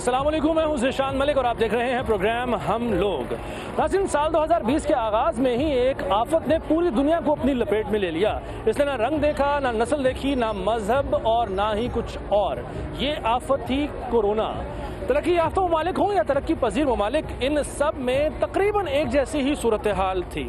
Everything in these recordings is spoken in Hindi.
अस्सलाम वालेकुम, मैं हूं ज़ीशान मलिक और आप देख रहे हैं प्रोग्राम हम लोग। नाज़रीन, साल 2020 के आगाज़ में ही एक आफत ने पूरी दुनिया को अपनी लपेट में ले लिया। इसने ना रंग देखा, ना नस्ल देखी, ना मजहब और ना ही कुछ और। ये आफत थी कोरोना। तरक्की याफ्ता ममालिक हों या तरक्की पजीर ममालिक, इन सब में तकरीबन एक जैसी ही सूरत हाल थी।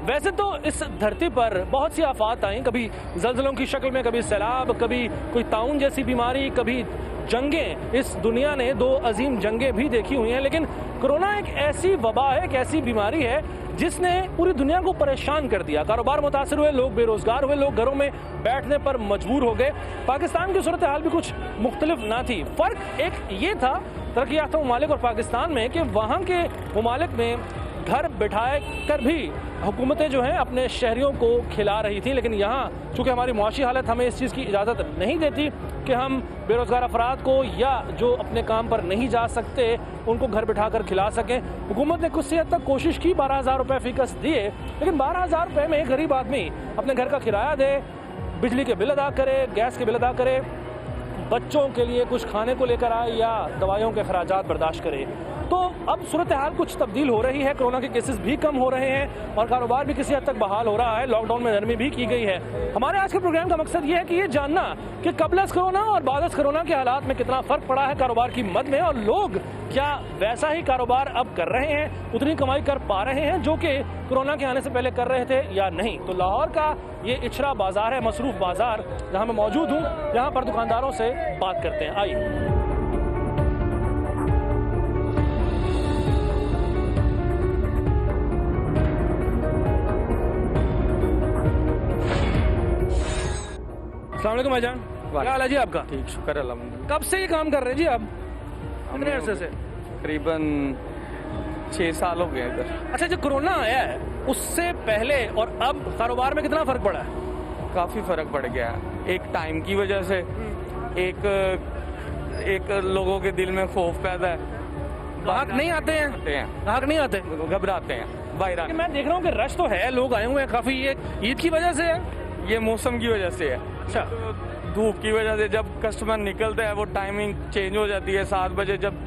वैसे तो इस धरती पर बहुत सी आफात आई, कभी ज़ल्ज़लों की शक्ल में, कभी सैलाब, कभी कोई ताउन जैसी बीमारी, कभी जंगें। इस दुनिया ने दो अजीम जंगें भी देखी हुई हैं, लेकिन कोरोना एक ऐसी वबा है, एक ऐसी बीमारी है जिसने पूरी दुनिया को परेशान कर दिया। कारोबार मुतासर हुए, लोग बेरोजगार हुए, लोग घरों में बैठने पर मजबूर हो गए। पाकिस्तान की सूरत हाल भी कुछ मुख्तलिफ ना थी। फ़र्क एक ये था तरक्की याफ्ता ममालिक और पाकिस्तान में कि वहाँ के ममालिक में घर बिठाए कर भी हुकूमतें जो हैं अपने शहरियों को खिला रही थी, लेकिन यहाँ चूँकि हमारी मुआशी हालत हमें इस चीज़ की इजाज़त नहीं देती कि हम बेरोज़गार अफराद को या जो अपने काम पर नहीं जा सकते उनको घर बिठा कर खिला सकें। हुकूमत ने कुछ हद तक कोशिश की, 12,000 रुपये फ़ीकस दिए, लेकिन 12,000 रुपये में एक गरीब आदमी अपने घर का किराया दे, बिजली के बिल अदा करे, गैस के बिल अदा करे, बच्चों के लिए कुछ खाने को लेकर आए या दवाइयों के अखराजात बर्दाश्त करे। तो अब सूरत हाल कुछ तब्दील हो रही है, कोरोना के केसेस भी कम हो रहे हैं और कारोबार भी किसी हद तक बहाल हो रहा है। लॉकडाउन में नरमी भी की गई है। हमारे आज के प्रोग्राम का मकसद ये है कि ये जानना कि कबल कोरोना और बाद कोरोना के हालात में कितना फ़र्क पड़ा है कारोबार की मद में, और लोग क्या वैसा ही कारोबार अब कर रहे हैं, उतनी कमाई कर पा रहे हैं जो कि कोरोना के आने से पहले कर रहे थे या नहीं। तो लाहौर का ये इचरा बाज़ार है, मसरूफ़ बाज़ार, जहाँ मैं मौजूद हूँ, यहाँ पर दुकानदारों से बात करते हैं। आइए। अस्सलाम वालेकुम भाईजान, क्या हाल है जी आपका? ठीक, शुक्र अल्हम्दुलिल्लाह। कब से ये काम कर रहे हैं जी आप? कितने अरसे से? तकरीबन 6 साल हो गए इधर। अच्छा, जो कोरोना आया है उससे पहले और अब कारोबार में कितना फ़र्क पड़ा है? काफ़ी फ़र्क पड़ गया है। एक टाइम की वजह से एक लोगों के दिल में खौफ पैदा है। ग्राहक नहीं आते हैं, ग्राहक नहीं आते, घबराते हैं बाहर। मैं देख रहा हूँ कि रश तो है, लोग आए हुए हैं काफ़ी। ये ईद की वजह से है? ये मौसम की वजह से है। अच्छा, धूप की वजह से जब कस्टमर निकलता है वो टाइमिंग चेंज हो जाती है। 7 बजे जब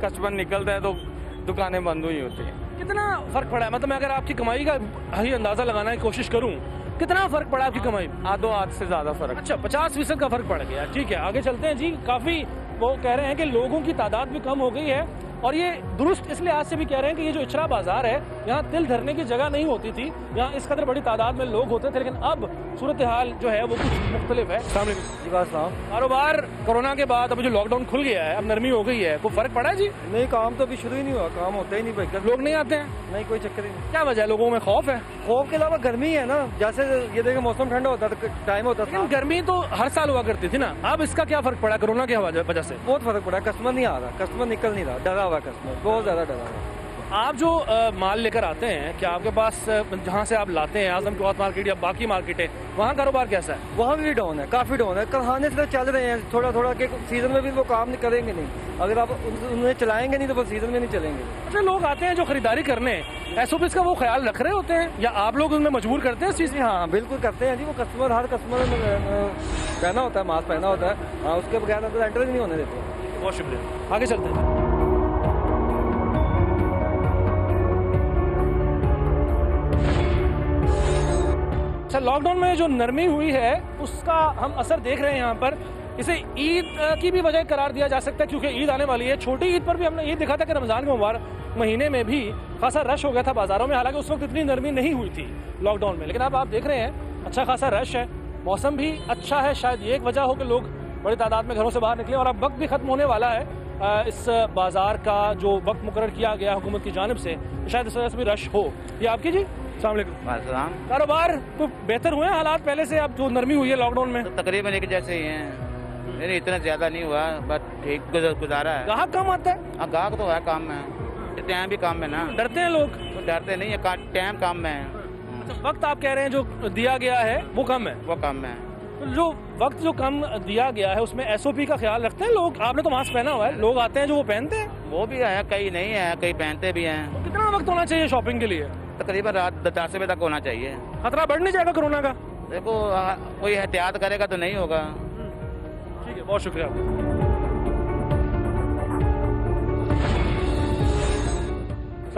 कस्टमर निकलता है तो दुकानें बंद हुई होती हैं। कितना फ़र्क पड़ा है? मतलब मैं अगर आपकी कमाई का ही अंदाज़ा लगाने की कोशिश करूँ, कितना फ़र्क पड़ा आपकी कमाई? आधो हाथ से ज़्यादा फ़र्क। अच्छा, 50% का फ़र्क पड़ गया। ठीक है, आगे चलते हैं जी। काफ़ी वो कह रहे हैं कि लोगों की तादाद भी कम हो गई है, और ये दुरुस्त इस लिहाज से भी कह रहे हैं कि ये जो इचरा बाजार है, यहाँ तिल धरने की जगह नहीं होती थी, यहाँ इस कदर बड़ी तादाद में लोग होते थे, लेकिन अब सूरत हाल जो है वो कुछ मुख्तलिफ है। कारोबार कोरोना के बाद अब जो लॉकडाउन खुल गया है, अब नरमी हो गई है, कोई फ़र्क पड़ा है जी? नहीं, काम तो अभी शुरू ही नहीं हुआ, काम होता ही नहीं भाई। लोग नहीं आते हैं? नहीं, कोई चक्कर ही नहीं। क्या वजह है? लोगों में खौफ है? खौफ के अलावा गर्मी है ना, जैसे ये देखें मौसम ठंडा होता था, टाइम होता था। गर्मी तो हर साल हुआ करती थी ना, अब इसका क्या फ़र्क पड़ा कोरोना की वजह से? बहुत फर्क पड़ा। कस्टमर नहीं आ रहा, कस्टमर निकल नहीं रहा, डरा हुआ कस्टमर, बहुत ज्यादा डरा हुआ। आप जो माल लेकर आते हैं, क्या आपके पास जहाँ से आप लाते हैं, आजम क्लॉथ मार्केट या बाकी मार्केटें, वहाँ कारोबार कैसा है? वहाँ भी डाउन है, काफी डाउन है। कारखाने से चल रहे हैं थोड़ा थोड़ा के सीजन में भी वो काम नहीं करेंगे नहीं, अगर आप उन्हें चलाएंगे नहीं तो वो सीजन में नहीं चलेंगे। अच्छा, लोग आते हैं जो खरीदारी करने, SOPs का वो ख्याल रख रहे होते हैं या आप लोग उनमें मजबूर करते हैं इस चीज़? हाँ, बिल्कुल करते हैं जी। वो कस्टमर, हर कस्टमर पहना होता है, मास्क पहना होता है, हाँ, उसके बगैर अंदर एंटर नहीं होने देते। बहुत शुक्रिया, आगे चलते हैं। अच्छा, लॉकडाउन में जो नरमी हुई है उसका हम असर देख रहे हैं यहाँ पर। इसे ईद की भी वजह करार दिया जा सकता है, क्योंकि ईद आने वाली है। छोटी ईद पर भी हमने ये देखा था कि रमज़ान के मुबारक महीने में भी खासा रश हो गया था बाज़ारों में, हालांकि उस वक्त इतनी नरमी नहीं हुई थी लॉकडाउन में, लेकिन अब आप देख रहे हैं अच्छा खासा रश है, मौसम भी अच्छा है। शायद ये एक वजह हो कि लोग बड़ी तादाद में घरों से बाहर निकले, और अब वक्त भी ख़त्म होने वाला है इस बाज़ार का जो वक्त मुकर्रर किया गया हुकूमत की जानिब से, शायद इस वजह से भी रश हो। ये आपकी जी? अस्सलाम वालेकुम। कारोबार तो बेहतर हुए हालात पहले से, अब जो नरमी हुई है लॉकडाउन में? तो तकरीबन एक जैसे ही हैं, नहीं इतना ज्यादा नहीं हुआ, बस ठीक गुजारा है। ग्राहक कम आता है? ग्राहक तो है काम में, टाइम भी काम में ना। डरते हैं लोग? तो डरते नहीं है, टाइम काम में है। अच्छा, वक्त आप कह रहे हैं जो दिया गया है वो कम है? वो काम में है। तो जो वक्त जो कम दिया गया है उसमें SOP का ख्याल रखते हैं लोग? आपने तो मास्क पहना हुआ है, लोग आते हैं जो वो पहनते हैं? वो भी है, कई नहीं है, कई पहनते भी हैं। तो कितना वक्त होना चाहिए शॉपिंग के लिए? तकरीबन रात 10 बजे तक होना चाहिए। खतरा बढ़ नहीं जाएगा कोरोना का? देखो, कोई एहतियात करेगा तो नहीं होगा। ठीक है, बहुत शुक्रिया।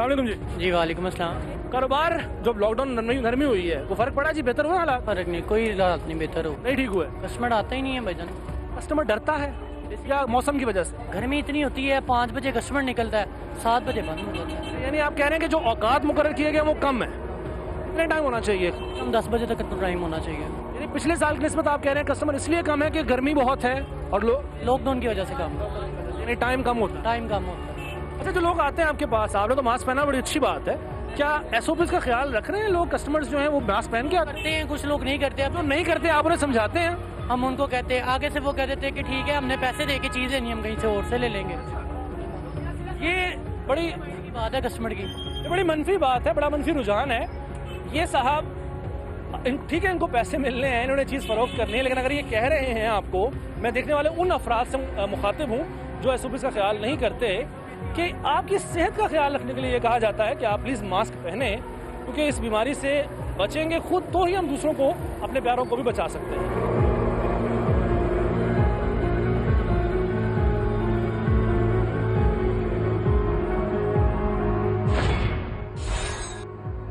अस्सलाम वालेकुम जी। जी वालेकुम अस्सलाम। कारोबार जब लॉकडाउन नरमी हुई है वो फर्क पड़ा जी, बेहतर हुआ हालात? फर्क नहीं, कोई हालात नहीं बेहतर हो, नहीं ठीक हुआ है? कस्टमर आता ही नहीं है भाईजान। कस्टमर डरता है या मौसम की वजह से? गर्मी इतनी होती है, 5 बजे कस्टमर निकलता है, 7 बजे बंद हो जाता है। यानी आप कह रहे हैं कि जो औकात मुकर्रर किए गए वो कम है, कितने टाइम होना चाहिए? कम 10 बजे तक तो टाइम होना चाहिए। यानी पिछले साल की निस्बत आप कह रहे हैं कस्टमर इसलिए कम है कि गर्मी बहुत है और लॉकडाउन की वजह से कम, यानी टाइम कम होता है। टाइम कम होता है। अच्छा, जो लोग आते हैं आपके पास, आपने तो मास्क पहना, बड़ी अच्छी बात है। क्या SOPs का ख्याल रख रहे हैं लोग? कस्टमर्स जो हैं वो मास्क पहन के आते करते हैं, कुछ लोग नहीं करते। हैं? तो नहीं करते, आप उन्हें समझाते हैं? हम उनको कहते हैं, आगे से वो कह देते हैं कि ठीक है हमने पैसे दे के चीज़ें नहीं, हम कहीं से और से ले लेंगे। ये बड़ी बात है कस्टमर की, ये बड़ी मनफी बात है, बड़ा मनफी रुझान है। ये साहब ठीक है, इनको पैसे मिलने हैं, इन्होंने चीज़ फरोख्त करनी है, लेकिन अगर ये कह रहे हैं आपको, मैं देखने वाले उन अफराद से मुखातिब हूँ जो SOPs का ख्याल नहीं करते, कि आपकी सेहत का ख्याल रखने के लिए ये कहा जाता है कि आप प्लीज़ मास्क पहने, क्योंकि इस बीमारी से बचेंगे खुद तो ही हम दूसरों को, अपने प्यारों को भी बचा सकते हैं।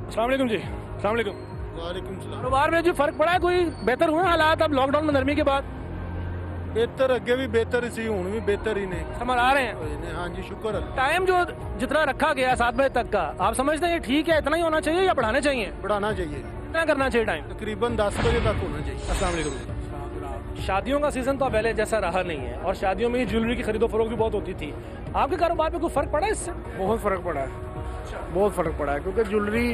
अस्सलाम वालेकुम जी। अस्सलाम वालेकुम। वालेकुम सलाम। कारोबार में जो फर्क पड़ा है, कोई बेहतर हुए हालात अब लॉकडाउन में नरमी के बाद? बेहतर अगे भी बेहतर सी, हुण भी बेहतर ही ने। कस्टमर आ रहे हैं? हाँ जी, शुक्र अल्लाह। टाइम जो जितना रखा गया 7 बजे तक का, आप समझते हैं ये ठीक है, इतना ही होना चाहिए या बढ़ाने चाहिए? बढ़ाना चाहिए, कितना करना चाहिए टाइम? तकरीबन 10 बजे तक होना चाहिए। अस्सलाम वालेकुम। शादियों का सीजन तो अब पहले जैसा रहा नहीं है, और शादियों में ही ज्वेलरी की खरीदो फरोख्त भी बहुत होती थी। आपके कारोबार में कोई फर्क पड़ा इससे? बहुत फ़र्क पड़ा है, बहुत फ़र्क पड़ा है, क्योंकि ज्वेलरी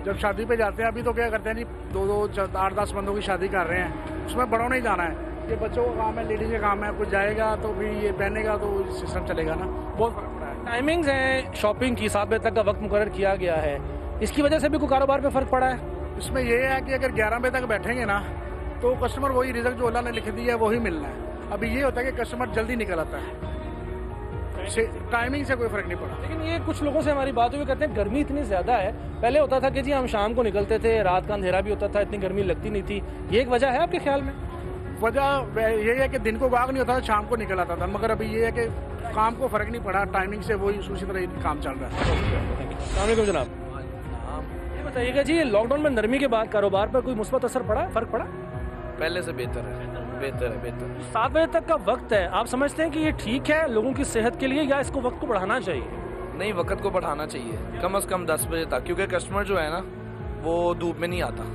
जब शादी पे जाते हैं, अभी तो क्या करते हैं जी, 2-2 8-10 बंदों की शादी कर रहे हैं, उसमें बड़ों नहीं जाना है, ये बच्चों का काम है, लेडीज़ का काम है, कुछ जाएगा तो भी ये पहनेगा तो सिस्टम चलेगा ना। बहुत फ़र्क पड़ा है। टाइमिंग्स हैं शॉपिंग की, 7 बजे तक का वक्त मुकर्रर किया गया है, इसकी वजह से भी कोई कारोबार पे फ़र्क पड़ा है? इसमें ये है कि अगर 11 बजे तक बैठेंगे ना तो कस्टमर वही रिजल्ट जो अल्लाह ने लिख दिया है वही मिलना है। अभी ये होता है कि कस्टमर जल्दी निकल आता है, टाइमिंग से कोई फ़र्क नहीं पड़ा। लेकिन ये कुछ लोगों से हमारी बात हुई, कहते हैं गर्मी इतनी ज़्यादा है, पहले होता था कि जी हम शाम को निकलते थे, रात का अंधेरा भी होता था, इतनी गर्मी लगती नहीं थी, ये एक वजह है आपके ख्याल में? वजह ये है कि दिन को गाग नहीं होता था, शाम को निकल आता था, मगर अभी ये है कि काम को फ़र्क नहीं पड़ा, टाइमिंग से वही उसी तरह ही काम चल रहा है। अस्सलाम वालेकुम जनाब। ये बताइएगा जी, लॉकडाउन में नरमी के बाद कारोबार पर कोई मुस्बत असर पड़ा, फ़र्क पड़ा? पहले से बेहतर है, बेहतर है, बेहतर। 7 बजे तक का वक्त है, आप समझते हैं कि ये ठीक है लोगों की सेहत के लिए, या इसको वक्त को बढ़ाना चाहिए? नहीं, वक्त को बढ़ाना चाहिए, कम से कम 10 बजे तक, क्योंकि कस्टमर जो है ना वो धूप में नहीं आता।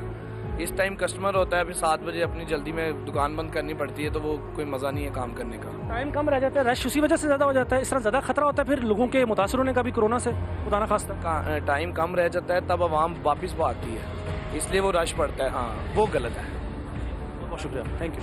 इस टाइम कस्टमर होता है, फिर 7 बजे अपनी जल्दी में दुकान बंद करनी पड़ती है, तो वो कोई मज़ा नहीं है काम करने का। टाइम कम रह जाता है, रश उसी वजह से ज़्यादा हो जाता है, इस तरह ज़्यादा खतरा होता है फिर लोगों के मुतासर होने का भी कोरोना से, खुदा ना खास्ता। टाइम कम रह जाता है तब आवाम वापस भागती है, इसलिए वो रश पड़ता है। हाँ, वो गलत है। बहुत शुक्रिया, थैंक यू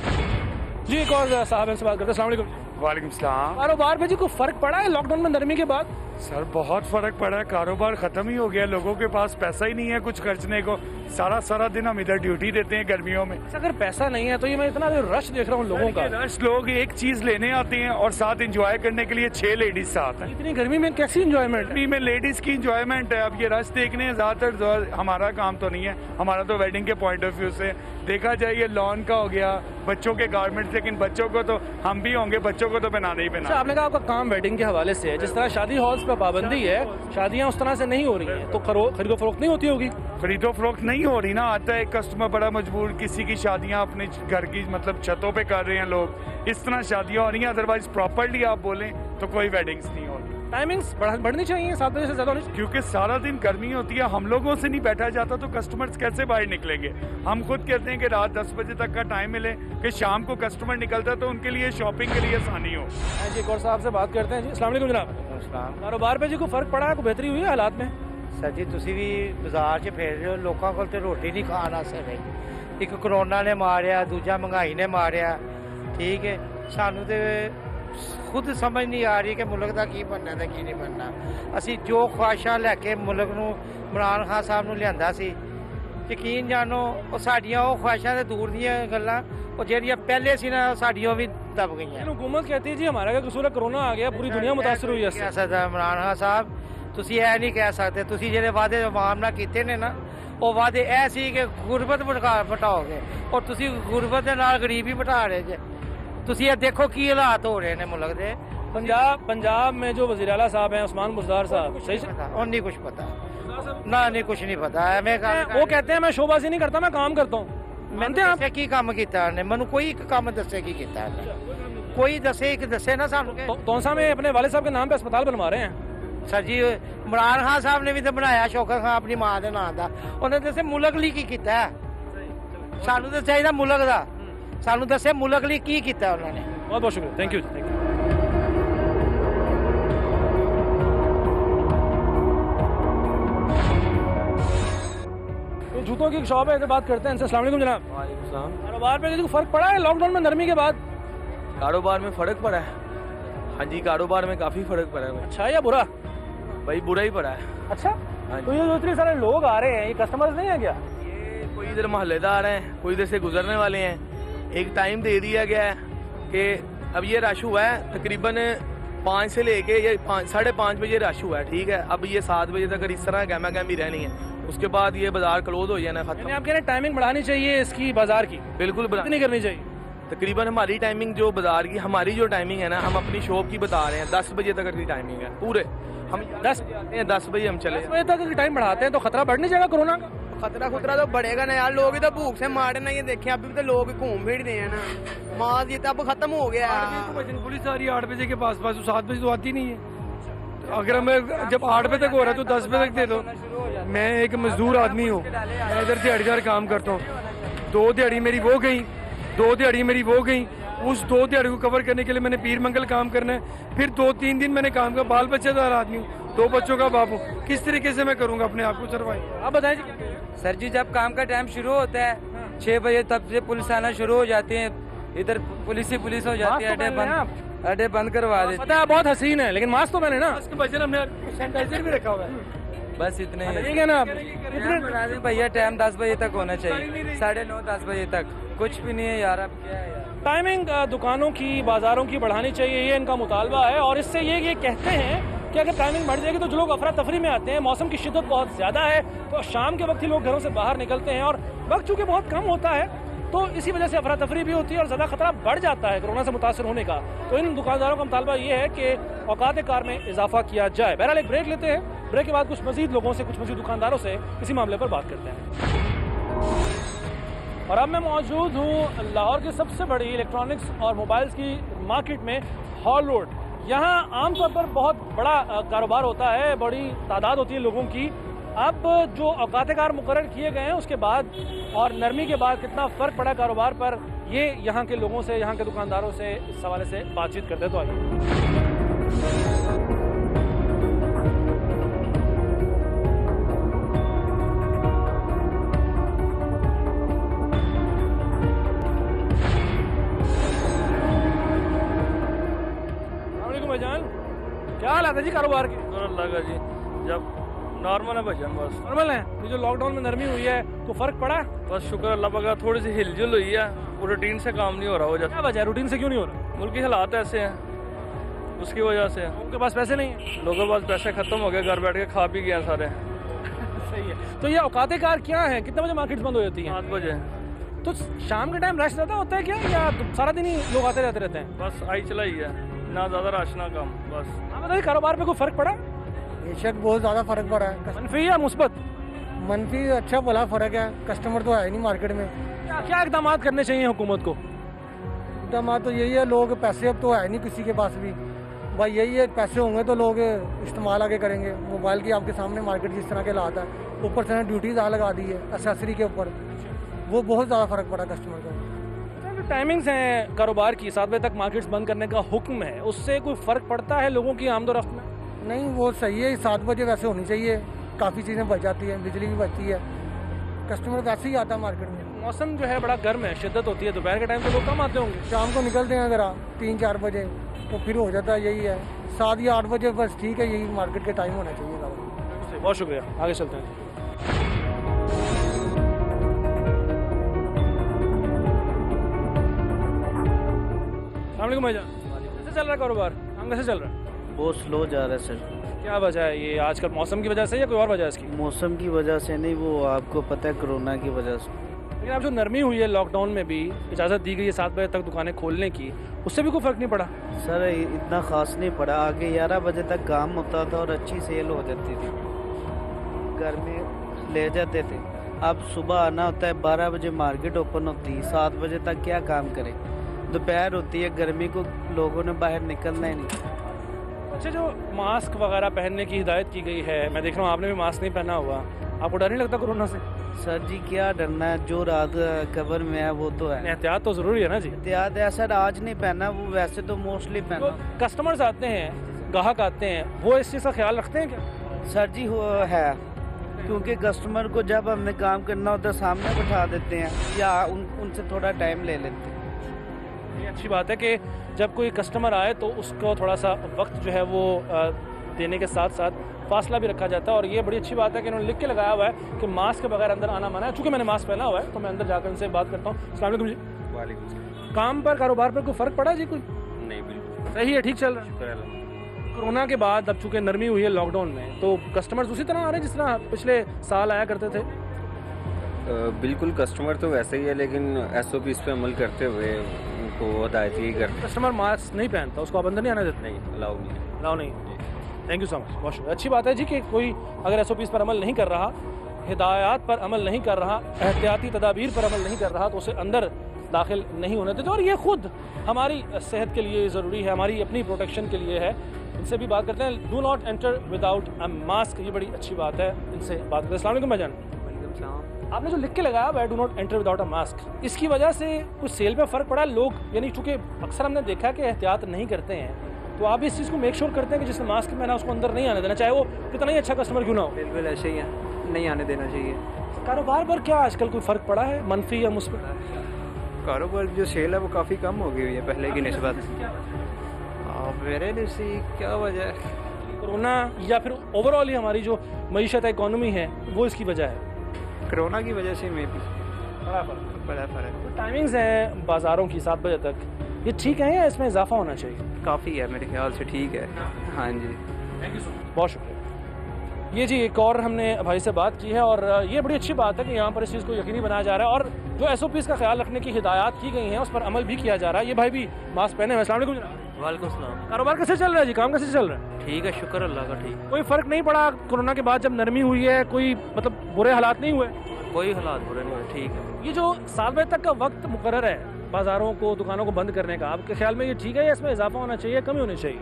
जी। एक और साहब से बात करते हैं। अस्सलाम वालेकुम। वालेकुम सलाम। कारोबार में जी कोई फ़र्क पड़ा है लॉकडाउन में नरमी के बाद? सर बहुत फ़र्क पड़ा है, कारोबार ख़त्म ही हो गया, लोगों के पास पैसा ही नहीं है कुछ खर्चने को, सारा दिन हम इधर ड्यूटी देते हैं गर्मियों में। अगर पैसा नहीं है तो ये मैं इतना रश देख रहा हूँ लोगों का। रश, लोग एक चीज़ लेने आते हैं और साथ इंजॉय करने के लिए 6 लेडीज साथ हैं। इतनी गर्मी में कैसी इंजॉयमेंट? गर्मी में लेडीज की इंजॉयमेंट है। अब ये रश देखने हैं, ज़्यादातर हमारा काम तो नहीं है, हमारा तो वेडिंग के पॉइंट ऑफ व्यू से देखा जाए, ये लॉन का हो गया, बच्चों के गारमेंट्स, लेकिन बच्चों को तो हम भी होंगे, बच्चों को तो पहनाना ही पहना। आपने कहा आपका काम वेडिंग के हवाले से है, जिस तरह शादी हॉल्स पर पाबंदी है, शादियां उस तरह से नहीं हो रही हैं, तो खरीदो फरोख्त नहीं होती होगी? खरीदो फरोख्त नहीं हो रही ना, आता है कस्टमर बड़ा मजबूर, किसी की शादियां अपने घर की मतलब छतों पे कर रहे हैं लोग, इस तरह शादियां हो रही हैं, अदरवाइज प्रॉपर्ली आप बोलें तो कोई वेडिंग्स नहीं हो रही। टाइमिंग्स बढ़नी चाहिए, 7 बजे से ज़्यादा होनी चाहिए, क्योंकि सारा दिन गर्मी होती है, हम लोगों से नहीं बैठा जाता, तो कस्टमर्स कैसे बाहर निकलेंगे? हम खुद कहते हैं कि रात 10 बजे तक का टाइम मिले, कि शाम को कस्टमर निकलता है तो उनके लिए शॉपिंग के लिए आसानी हो। जी एक और साहब से बात करते हैं जी। अस्सलाम वालेकुम जनाब। कारोबार पे जी कोई फ़र्क पड़ा है, कोई बेहतरी हुई है हालात में? सर जी ਤੁਸੀਂ ਵੀ ਬਾਜ਼ਾਰ 'ਚ ਫੇਰ ਰਹੇ ਹੋ, ਲੋਕਾਂ ਕੋਲ ਤੇ ਰੋਟੀ ਨਹੀਂ ਖਾਣ ਵਾਸਤੇ ਨਹੀਂ, ਇੱਕ ਕਰੋਨਾ ਨੇ ਮਾਰਿਆ, ਦੂਜਾ ਮਹਿੰਗਾਈ ਨੇ ਮਾਰਿਆ, ਠੀਕ ਹੈ, ਸਾਨੂੰ ਤੇ ਖੁਦ ਸਮਝ ਨਹੀਂ ਆ ਰਹੀ ਕਿ ਮੁਲਕ ਦਾ ਕੀ ਬਣਨਾ ਤੇ ਕੀ ਨਹੀਂ ਬਣਨਾ। ਅਸੀਂ ਜੋ ਖੁਆਇਸ਼ਾਂ ਲੈ ਕੇ ਮੁਲਕ ਨੂੰ ਇਮਰਾਨ ਖਾਨ ਸਾਹਿਬ ਨੂੰ ਲਿਆਂਦਾ ਸੀ, ਯਕੀਨ ਜਾਣੋ ਉਹ ਸਾਡੀਆਂ ਉਹ ਖੁਆਇਸ਼ਾਂ ਦੇ ਦੂਰ ਦੀਆਂ ਗੱਲਾਂ, ਉਹ ਜਿਹੜੀਆਂ ਪਹਿਲੇ ਸੀ ਨਾ ਸਾਡੀਆਂ ਵੀ दब गई हैं। हुकूमत कहती है जी हमारा क्या कसूर है, कोरोना आ गया, पूरी दुनिया मुतासर हुई है। कह सकता इमरान खान साहब, ਤੁਸੀਂ ਇਹ ਨਹੀਂ ਕਹਿ ਸਕਦੇ, ਤੁਸੀਂ ਜਿਹੜੇ ਵਾਅਦੇ ਆਵਾਮ ਨਾਲ ਕੀਤੇ ਨੇ ਨਾ, ਉਹ ਵਾਅਦੇ ਇਹ ਸੀ ਕਿ ਗੁਰਬਤ ਘਟਾਓਗੇ, ਔਰ ਤੁਸੀਂ ਗੁਰਬਤ ਦੇ ਨਾਲ ਗਰੀਬੀ ਘਟਾ ਰਹੇ ਜੇ। ਤੁਸੀਂ ਇਹ ਦੇਖੋ ਕੀ ਹਾਲਾਤ ਹੋ ਰਹੇ ਨੇ ਮੁਲਕ ਦੇ, पंजाब में जो वज़ीर आला साहब हैं उस्मान बुज़दार साहब, सही से और नहीं कुछ पता ना, नहीं कुछ नहीं पता है। मैं वो कहते हैं मैं शोबाजी नहीं करता, मैं काम करता हूँ। मानते हैं आप? की काम किया ने मैंने कोई एक काम दसे की किया कोई दसे एक दसे ना सानू के तौंसा में अपने वाले साहब के नाम पे अस्पताल बनवा रहे हैं सर जी। इमरान खान साहब ने भी तो बनाया, शौकत खान अपनी मां के नाम का, उन्हें दसे मुल्क ਲਈ की किया सानू तो चाहिए मुल्क का, सानू दसे मुल्क ਲਈ की किया उन्होंने। बहुत बहुत शुक्रिया, थैंक यू। जूतों की शॉप है, इनसे बात करते हैं। इनसे अस्सलाम वालेकुम जनाब। कारोबार पे कुछ फर्क पड़ा है लॉकडाउन में नरमी के बाद? कारोबार में फ़र्क पड़ा है, हाँ जी, कारोबार में काफ़ी फ़र्क पड़ा है। अच्छा या बुरा? भाई बुरा ही पड़ा है। अच्छा, हाँ तो ये जो इतने सारे लोग आ रहे हैं, ये कस्टमर्स नहीं है क्या? ये कोई इधर मोहल्लेदार हैं, कोई इधर से गुजरने वाले हैं। एक टाइम दे दिया गया है कि अब ये रश हुआ है तकरीबन 5 से लेके ये 5:30 बजे रश हुआ है, ठीक है। अब ये 7 बजे तक अगर इस तरह गहमा गहमी रहनी है, उसके बाद ये बाजार क्लोज हो जाना खत्म। आप कह रहे हैं टाइमिंग बढ़ानी चाहिए इसकी बाजार की? बिल्कुल नहीं करनी चाहिए। तकरीबन हमारी टाइमिंग जो बाजार की, हमारी जो टाइमिंग है ना, हम अपनी शॉप की बता रहे हैं 10 बजे तक की टाइमिंग है पूरे। हम 10 बजे हम चले 10 बजे तक टाइम बढ़ाते हैं तो खतरा बढ़ नहीं जाएगा कोरोना का? खतरा तो बढ़ेगा ना यार, लोग तो भूख से मारे ना, ये देखे अभी तो लोग घूम फिर रहे हैं ना, मास्क ये तो अब खत्म हो गया। पुलिस आ रही है 8 बजे के पास, तो 7 बजे तो आती नहीं है। अगर हमें जब 8 बजे तक हो रहा है तो 10 बजे तक दे दो। मैं एक मजदूर आदमी हूँ, मैं इधर दिहाड़ीदार काम करता हूँ। 2 दिहाड़ी मेरी वो गई, 2 दिहाड़ी मेरी वो गई। उस 2 दिहाड़ी को कवर करने के लिए मैंने पीर मंगल काम करना है, फिर 2-3 दिन मैंने काम का, बाल बच्चेदार आदमी हूँ, 2 बच्चों का बाप हूँ, किस तरीके से मैं करूँगा अपने आप को सर्वाइव? आप बताएं जी। सर जी, जब काम का टाइम शुरू होता है 6 बजे, तब से पुलिस आना शुरू हो जाती है, इधर पुलिस ही पुलिस हो जाती है, अड्डे बंद करवा देते। पता है बहुत हसीन है, लेकिन मास्क तो पहने ना। हमने सैनिटाइजर भी रखा हुआ है। बस इतने ही ठीक है ना? भैया टाइम 10 बजे तक होना चाहिए, 9:30-10 बजे तक। कुछ भी नहीं है यार, अब क्या है यार। टाइमिंग दुकानों की, बाजारों की बढ़ानी चाहिए, ये इनका मुतालबा है। और इससे ये कहते हैं कि अगर टाइमिंग बढ़ जाएगी तो जो लोग अफरा तफरी में आते हैं, मौसम की शिद्दत बहुत ज़्यादा है तो शाम के वक्त ही लोग घरों से बाहर निकलते हैं, और वक्त चूँकि बहुत कम होता है तो इसी वजह से अफरा तफरी भी होती है और ज़्यादा खतरा बढ़ जाता है कोरोना से मुतासर होने का। तो इन दुकानदारों का मुतालबा ये है कि औकात कार में इजाफा किया जाए। बहरहाल एक ब्रेक लेते हैं, ब्रेक के बाद कुछ मजीद लोगों से, कुछ मजीद दुकानदारों से इसी मामले पर बात करते हैं। और अब मैं मौजूद हूँ लाहौर की सबसे बड़ी इलेक्ट्रॉनिक्स और मोबाइल्स की मार्केट में, हॉल रोड। यहाँ आमतौर पर बहुत बड़ा कारोबार होता है, बड़ी तादाद होती है लोगों की। अब जो औकात-ए-कार मुकर्रर किए गए हैं उसके बाद और नरमी के बाद कितना फ़र्क पड़ा कारोबार पर, ये यहाँ के लोगों से, यहाँ के दुकानदारों से इस हवाले से बातचीत करते हैं। तो आइए। भाईजान, क्या हाल है जी कारोबार के? लगा जी, जब नॉर्मल है भाईजान, बस नॉर्मल है। ये जो लॉकडाउन में नरमी हुई है तो फर्क पड़ा? बस शुक्र अल्लाह का, थोड़ी सी हिलजुल हुई है, रूटीन से काम नहीं हो रहा। वजह क्या वजह है, रूटीन से क्यों नहीं हो रहा? मुल्क के हालात ऐसे हैं, उसकी वजह से। उनके पास पैसे नहीं है, लोगों के पास पैसे खत्म हो गए, घर बैठ के खा पी गए सारे। सही है। तो ये औकात-ए-कार क्या है, कितने बजे मार्केट्स बंद हो जाती हैं? 7 बजे। तो शाम के टाइम रश ज़्यादा होता है क्या, या सारा दिन ही लोग आते जाते रहते हैं? बस आई चलाई है, ना ज़्यादा रश ना कम, बस। आप बताइए, कारोबार पे कोई फ़र्क पड़ा? बेशक बहुत ज़्यादा फ़र्क पड़ा है। मनफी या मुस्बत? मनफी अच्छा भला फ़र्क है, कस्टमर तो है नहीं मार्केट में। क्या इक़दाम करने चाहिए हुकूमत को? इक़दाम तो यही है, लोग पैसे अब तो है नहीं किसी के पास भी, भाई यही है, पैसे होंगे तो लोग इस्तेमाल आगे करेंगे। मोबाइल की आपके सामने मार्केट जिस तरह के लाता है, ऊपर से ड्यूटी ज़्यादा लगा दी है एसेसरी के ऊपर, वो बहुत ज़्यादा फ़र्क पड़ा कस्टमर को। जो टाइमिंग्स हैं कारोबार की, 7 बजे तक मार्केट्स बंद करने का हुक्म है, उससे कोई फ़र्क पड़ता है लोगों की आमदोरफ्त में? नहीं, वो सही है, 7 बजे वैसे होनी चाहिए, काफ़ी चीज़ें बच जाती हैं, बिजली भी बचती है, कस्टमर वैसे ही आता है मार्केट में। मौसम जो है बड़ा गर्म है, शिद्दत होती है, दोपहर के टाइम तो लोग कम आते होंगे। शाम को निकलते हैं ज़रा 3-4 बजे, तो फिर हो जाता है, यही है 7 या 8 बजे, बस ठीक है, यही मार्केट के टाइम होना चाहिए। बहुत शुक्रिया, आगे चलते हैं। अस्सलाम भाईजान, कैसे चल रहा है कारोबार, काम कैसे चल रहा है? बहुत स्लो जा रहा है सर। क्या वजह है ये, आजकल मौसम की वजह से या कोई और वजह है इसकी? मौसम की वजह से नहीं, वो आपको पता है कोरोना की वजह से। लेकिन अब जो नरमी हुई है लॉकडाउन में भी इजाज़त दी गई है 7 बजे तक दुकानें खोलने की, उससे भी कोई फ़र्क नहीं पड़ा? सर इतना ख़ास नहीं पड़ा। आगे 11 बजे तक काम होता था और अच्छी सेल हो जाती थी, घर में ले जाते थे। अब सुबह आना होता है, 12 बजे मार्केट ओपन होती है, 7 बजे तक क्या काम करें। दोपहर होती है, गर्मी को लोगों ने बाहर निकलना ही नहीं। अच्छा, जो मास्क वगैरह पहनने की हिदायत की गई है, मैं देख रहा हूँ आपने भी मास्क नहीं पहना हुआ, आपको डर नहीं लगता कोरोना से? सर जी क्या डरना है, जो रात कवर में है वो तो है। एहतियात तो ज़रूरी है ना जी। एहतियात है सर, आज नहीं पहना, वो वैसे तो मोस्टली पहना। तो कस्टमर्स आते हैं, ग्राहक आते हैं, वो इस चीज़ का ख्याल रखते हैं क्या? सर जी वो है, क्योंकि कस्टमर को जब हमने काम करना होता है सामने बैठा देते हैं या उनसे थोड़ा टाइम ले लेते हैं। ये अच्छी बात है कि जब कोई कस्टमर आए तो उसको थोड़ा सा वक्त जो है वो देने के साथ साथ फासला भी रखा जाता है। और ये बड़ी अच्छी बात है कि इन्होंने लिख के लगाया हुआ है कि मास्क के बगैर अंदर आना मना है। चूँकि मैंने मास्क पहना हुआ है तो मैं अंदर जाकर उनसे बात करता हूँ। अस्सलाम वालेकुम जी। वालेकुम सलाम। काम पर, कारोबार पर कोई फ़र्क पड़ा जी? कोई नहीं, बिल्कुल सही है, ठीक चल रहा है। कोरोना के बाद अब चूँकि नरमी हुई है लॉकडाउन में, तो कस्टमर्स उसी तरह आ रहे हैं जिस तरह पिछले साल आया करते थे? बिल्कुल, कस्टमर तो वैसे ही है, लेकिन SOPs पे अमल करते हुए उनको हदायत यही करते। कस्टमर मास्क नहीं पहनता, उसको आप अंदर नहीं आने देते? नहीं, अलाउ नहीं है। अलाउ नहीं। थैंक यू सो मच, बहुत शुक्रिया। अच्छी बात है जी कि कोई अगर SOPs पर अमल नहीं कर रहा, हिदायत पर अमल नहीं कर रहा, एहतियाती तदाबीर पर अमल नहीं कर रहा, तो उसे अंदर दाखिल नहीं होने देते। और ये खुद हमारी सेहत के लिए ज़रूरी है, हमारी अपनी प्रोटेक्शन के लिए है। इनसे भी बात करते हैं। Do not enter without a mask, ये बड़ी अच्छी बात है, इनसे बात करते हैं। अस्सलाम वालेकुम भाईजान। आपने जो लिख के लगाया हुआ है do not enter without a mask, इसकी वजह से कुछ सेल पे फ़र्क पड़ा? लोग यानी चूँकि अक्सर हमने देखा है कि एहतियात नहीं करते हैं, तो आप इस चीज़ को मेक श्योर करते हैं कि जिसने मास्क पहना उसको अंदर नहीं आने देना, चाहे वो कितना ही अच्छा कस्टमर क्यों ना हो? बिल्कुल ऐसे ही है, नहीं आने देना चाहिए। कारोबार पर क्या आजकल कोई फ़र्क पड़ा है, मनफी या मुस्बत? कारोबार की जो सेल है वो काफ़ी कम हो गई हुई है पहले की निस्बत। मेरे लिए क्या वजह है? कोरोना या फिर ओवरऑल ही हमारी जो मईशत इकॉनमी है वो इसकी वजह है? कोरोना की वजह से में भी बड़ा फ़र्क। टाइमिंग्स हैं बाज़ारों की 7 बजे तक, ये ठीक है या इसमें इजाफा होना चाहिए? काफ़ी है मेरे ख्याल से, ठीक है। हाँ जी, थैंक यू सो मच, बहुत शुक्रिया। ये जी एक और हमने भाई से बात की है और ये बड़ी अच्छी बात है कि यहाँ पर इस चीज़ को यकीनी बनाया जा रहा है और जो SOPs का ख्याल रखने की हिदायत की गई हैं उस पर अमल भी किया जा रहा है। ये भाई भी मास्क पहने हुए। अस्सलाम वालेकुम। वालेकुम सलाम। कारोबार कैसे चल रहा है जी, काम कैसे चल रहा है? ठीक है, शुक्र अल्लाह का। ठीक, कोई फ़र्क नहीं पड़ा कोरोना के बाद जब नरमी हुई है? कोई मतलब बुरे हालात नहीं हुए? कोई हालात बुरे नहीं हुए, ठीक है। ये जो 7 बजे तक का वक्त मुकर्रर है बाज़ारों को, दुकानों को बंद करने का, आपके ख्याल में ये ठीक है या इसमें इजाफा होना चाहिए, कमी होनी चाहिए?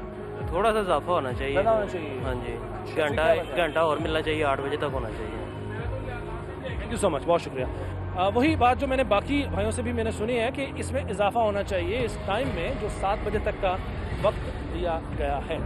थोड़ा सा इजाफा होना चाहिए। ज़्यादा होना चाहिए? हाँ जी, घंटा और मिलना चाहिए, 8 बजे तक होना चाहिए। थैंक यू सो मच, बहुत शुक्रिया। वही बात जो मैंने बाकी भाइयों से भी मैंने सुनी है कि इसमें इजाफा होना चाहिए इस टाइम में जो 7 बजे तक का वक्त दिया गया है।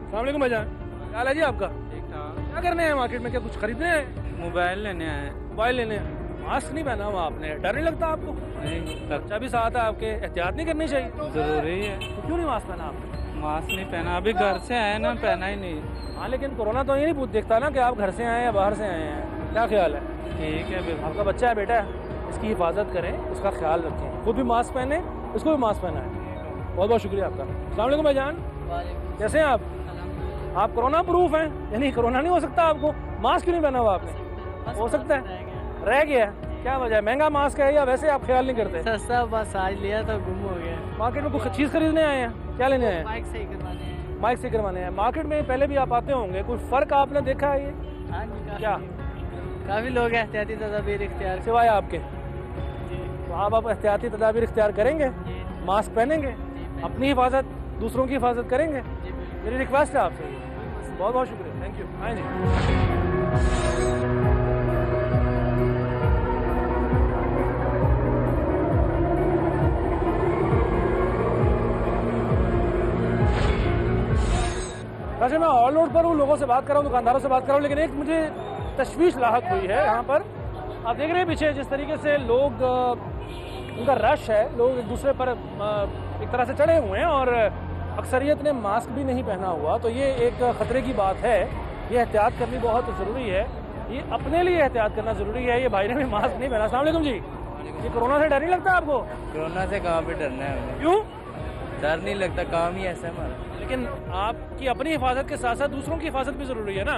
अस्सलाम वालेकुम भाईजान, क्या हाल है जी आपका? क्या करने हैं मार्केट में, क्या कुछ खरीदने हैं? मोबाइल लेने आए। मोबाइल लेने? मास्क नहीं पहना हुआ आपने, डर नहीं लगता आपको? नहीं, बच्चा भी साथ है आपके, एहतियात नहीं करनी चाहिए? जरूरी है। तो क्यों नहीं मास्क पहना आपने? मास्क नहीं पहना, अभी घर से आए ना, पहना ही नहीं। हाँ, लेकिन कोरोना तो ये नहीं पूछ देखता ना कि आप घर से आए या बाहर से आए हैं। क्या ख्याल है? ठीक है, बिल्कुल। आपका बच्चा है बेटा, इसकी हिफाजत करें, उसका ख्याल रखें, खुद भी मास्क पहने, उसको भी मास्क पहना है। बहुत बहुत शुक्रिया आपका। अस्सलाम वालेकुम भाईजान, कैसे हैं आप? आप कोरोना प्रूफ हैं, यानी कोरोना नहीं हो सकता आपको? मास्क क्यों नहीं पहना हुआ आपने? हो सकता है रह गया, क्या वजह है? महंगा मास्क है या वैसे आप ख्याल नहीं करते? सस्ता, बस आज लिया तो गुम हो गया। मार्केट में कुछ चीज़ खरीदने आए हैं, क्या लेने आए हैं? माइक सही करवाने हैं। माइक सही करवाने हैं। मार्केट में पहले भी आप आते होंगे, कोई फ़र्क आपने देखा है ये? हाँ जी, क्या काफ़ी लोग एहतियाती तदाबीर इख्तियार सिवाय आपके? तो आप एहतियाती तदाबीर इख्तियार करेंगे, मास्क पहनेंगे, अपनी हिफाजत, दूसरों की हिफाजत करेंगे? मेरी रिक्वेस्ट है आपसे। बहुत बहुत शुक्रिया, थैंक यू। हाँ जी, वैसे मैं ऑल रोड पर हूँ, लोगों से बात कर रहा हूँ, दुकानदारों से बात कर रहा हूँ, लेकिन एक मुझे तशवीश लाहक हुई है यहाँ पर। आप देख रहे हैं पीछे जिस तरीके से लोग, उनका रश है, लोग एक दूसरे पर एक तरह से चढ़े हुए हैं और अक्सरियत ने मास्क भी नहीं पहना हुआ। तो ये एक ख़तरे की बात है, ये एहतियात करनी बहुत ज़रूरी है, ये अपने लिए एहतियात करना ज़रूरी है। ये भाई ने भी मास्क नहीं पहना। अस्सलाम वालेकुम जी, ये कोरोना से डर नहीं लगता आपको? कोरोना से कहाँ पे डरना है हमें? क्यों? डर नहीं लगता, काम ही ऐसा है हमारा। लेकिन आपकी अपनी हिफाजत के साथ साथ दूसरों की हिफाजत भी जरूरी है ना?